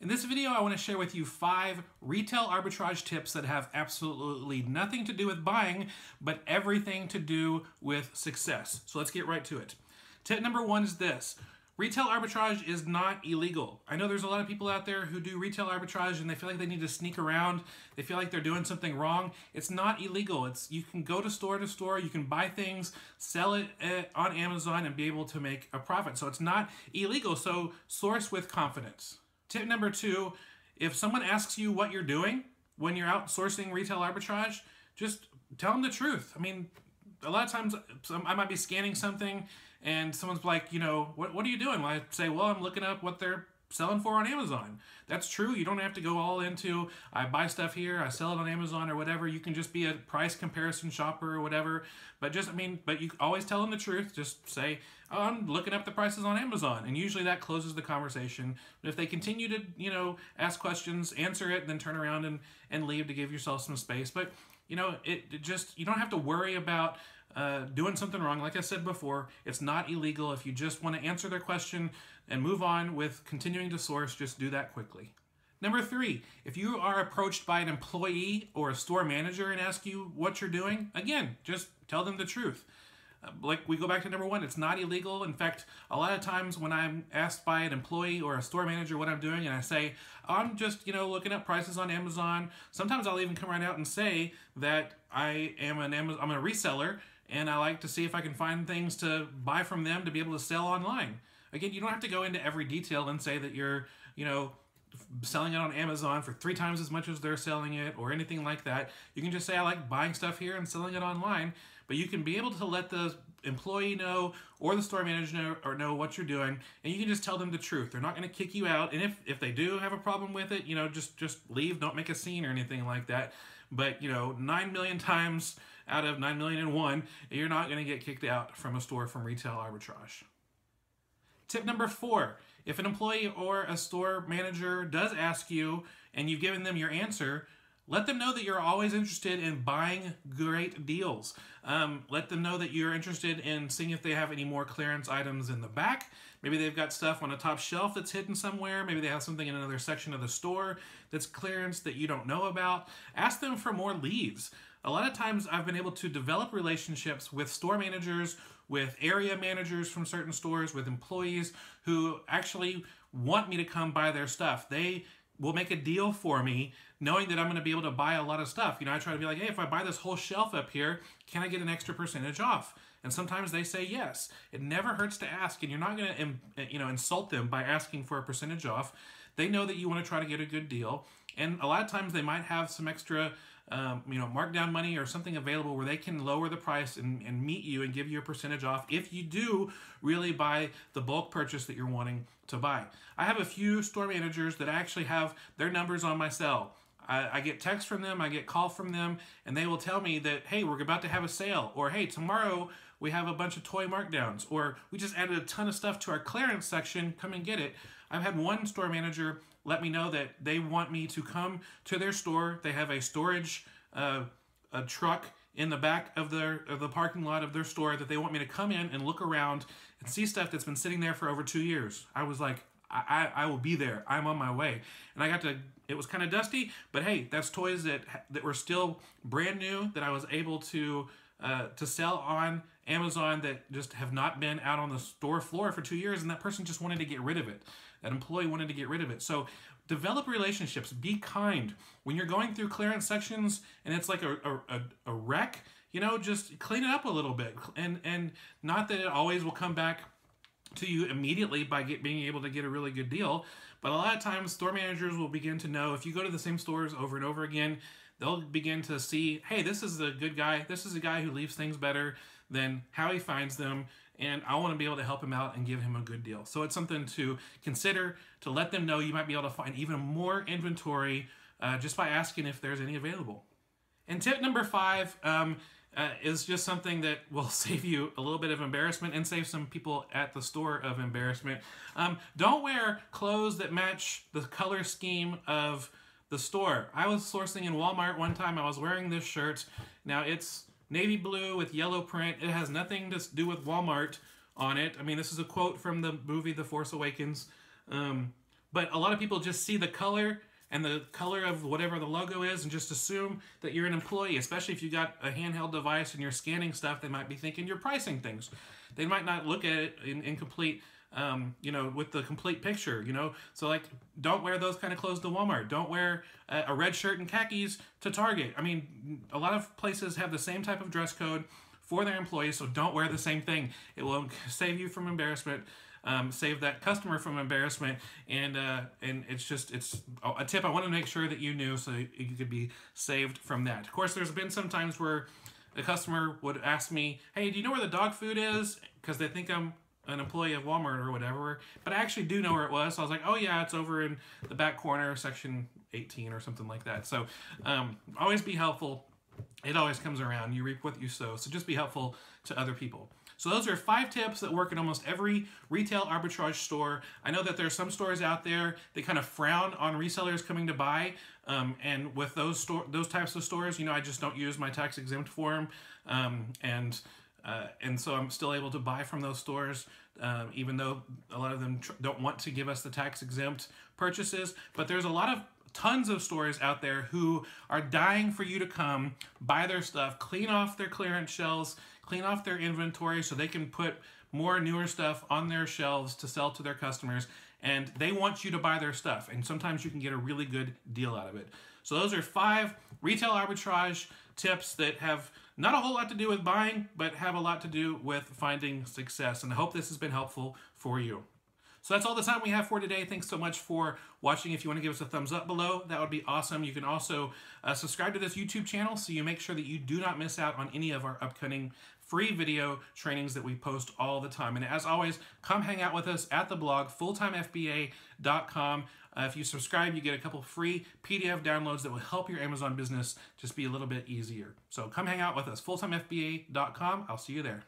In this video, I want to share with you 5 retail arbitrage tips that have absolutely nothing to do with buying, but everything to do with success. So let's get right to it. Tip number 1 is this. Retail arbitrage is not illegal. I know there's a lot of people out there who do retail arbitrage and they feel like they need to sneak around. They feel like they're doing something wrong. It's not illegal. You can go to store, you can buy things, sell it on Amazon and be able to make a profit. So it's not illegal. So source with confidence. Tip number 2, if someone asks you what you're doing when you're out sourcing retail arbitrage, just tell them the truth. I mean, a lot of times I might be scanning something and someone's like, what are you doing? Well, I say, well, I'm looking up what they're selling for on Amazon. That's true. You don't have to go all into, I buy stuff here, I sell it on Amazon or whatever. You can just be a price comparison shopper or whatever. But you always tell them the truth. Just say, oh, I'm looking up the prices on Amazon. And usually that closes the conversation. But if they continue to, ask questions, answer it, then turn around and leave to give yourself some space. But, you don't have to worry about doing something wrong. Like I said before, it's not illegal. If you just want to answer their question and move on with continuing to source, just do that quickly. Number 3, if you are approached by an employee or a store manager and ask you what you're doing, again, just tell them the truth. Like we go back to number 1, it's not illegal. In fact, a lot of times when I'm asked by an employee or a store manager what I'm doing and I say, I'm just, looking up prices on Amazon, sometimes I'll even come right out and say that I'm a reseller and I like to see if I can find things to buy from them to be able to sell online. Again, you don't have to go into every detail and say that you're, selling it on Amazon for 3 times as much as they're selling it or anything like that. You can just say, I like buying stuff here and selling it online. But you can be able to let the employee know or the store manager know what you're doing, and you can just tell them the truth. They're not going to kick you out, and if they do have a problem with it, just leave. Don't make a scene or anything like that. But 9 million times out of 9,000,001, you're not going to get kicked out from a store from retail arbitrage. Tip number 4, if an employee or a store manager does ask you and you've given them your answer, let them know that you're always interested in buying great deals. Let them know that you're interested in seeing if they have any more clearance items in the back. Maybe they've got stuff on a top shelf that's hidden somewhere. Maybe they have something in another section of the store that's clearance that you don't know about. Ask them for more leads. A lot of times I've been able to develop relationships with store managers, with area managers from certain stores, with employees who actually want me to come buy their stuff. They will make a deal for me knowing that I'm going to be able to buy a lot of stuff. I try to be like, hey, if I buy this whole shelf up here, can I get an extra percentage off? And sometimes they say yes. It never hurts to ask, and you're not going to insult them by asking for a percentage off. They know that you want to try to get a good deal, and a lot of times they might have some extra markdown money or something available where they can lower the price and meet you and give you a percentage off if you do really buy the bulk purchase that you're wanting to buy. I have a few store managers that actually have their numbers on my cell. I get texts from them, I get call from them, and they will tell me that, hey, we're about to have a sale, or hey, tomorrow we have a bunch of toy markdowns, or we just added a ton of stuff to our clearance section, come and get it. I've had one store manager let me know that they want me to come to their store. They have a storage a truck in the back of the parking lot of their store that they want me to come in and look around and see stuff that's been sitting there for over 2 years. I was like, I will be there. I'm on my way. And it was kind of dusty, but hey, that's toys that were still brand new that I was able to sell on Amazon that just have not been out on the store floor for 2 years, and that person just wanted to get rid of it. That employee wanted to get rid of it. So develop relationships. Be kind. When you're going through clearance sections and it's like a wreck, just clean it up a little bit. And not that it always will come back to you immediately by being able to get a really good deal, but a lot of times store managers will begin to know if you go to the same stores over and over again, they'll begin to see, hey, this is a good guy. This is a guy who leaves things better than how he finds them, and I want to be able to help him out and give him a good deal. So it's something to consider, to let them know you might be able to find even more inventory just by asking if there's any available. And tip number 5 is just something that will save you a little bit of embarrassment and save some people at the store of embarrassment. Don't wear clothes that match the color scheme of the store. I was sourcing in Walmart one time. I was wearing this shirt. Now it's navy blue with yellow print. It has nothing to do with Walmart on it. I mean, this is a quote from the movie The Force Awakens. But a lot of people just see the color and the color of whatever the logo is and just assume that you're an employee, especially if you got a handheld device and you're scanning stuff. They might be thinking you're pricing things. They might not look at it in complete, with the complete picture, So like, don't wear those kind of clothes to Walmart. Don't wear a red shirt and khakis to Target. I mean, a lot of places have the same type of dress code for their employees, so don't wear the same thing. It will save you from embarrassment, save that customer from embarrassment, and it's a tip I want to make sure that you knew so you could be saved from that. Of course, there's been some times where the customer would ask me, hey, do you know where the dog food is? Because they think I'm an employee of Walmart or whatever, but I actually do know where it was. So I was like, oh yeah, it's over in the back corner, section 18 or something like that. So always be helpful. It always comes around. You reap what you sow. So just be helpful to other people. So those are 5 tips that work in almost every retail arbitrage store. I know that there's some stores out there that kind of frown on resellers coming to buy. And with those types of stores, I just don't use my tax exempt form. And so I'm still able to buy from those stores, even though a lot of them don't want to give us the tax exempt purchases. But there's tons of stores out there who are dying for you to come, buy their stuff, clean off their clearance shelves, clean off their inventory so they can put more newer stuff on their shelves to sell to their customers. And they want you to buy their stuff. And sometimes you can get a really good deal out of it. So those are 5 retail arbitrage tips that have not a whole lot to do with buying, but have a lot to do with finding success. And I hope this has been helpful for you. So that's all the time we have for today. Thanks so much for watching. If you want to give us a thumbs up below, that would be awesome. You can also subscribe to this YouTube channel so you make sure that you do not miss out on any of our upcoming free video trainings that we post all the time. And as always, come hang out with us at the blog, fulltimefba.com. If you subscribe, you get a couple free PDF downloads that will help your Amazon business just be a little bit easier. So come hang out with us, fulltimefba.com. I'll see you there.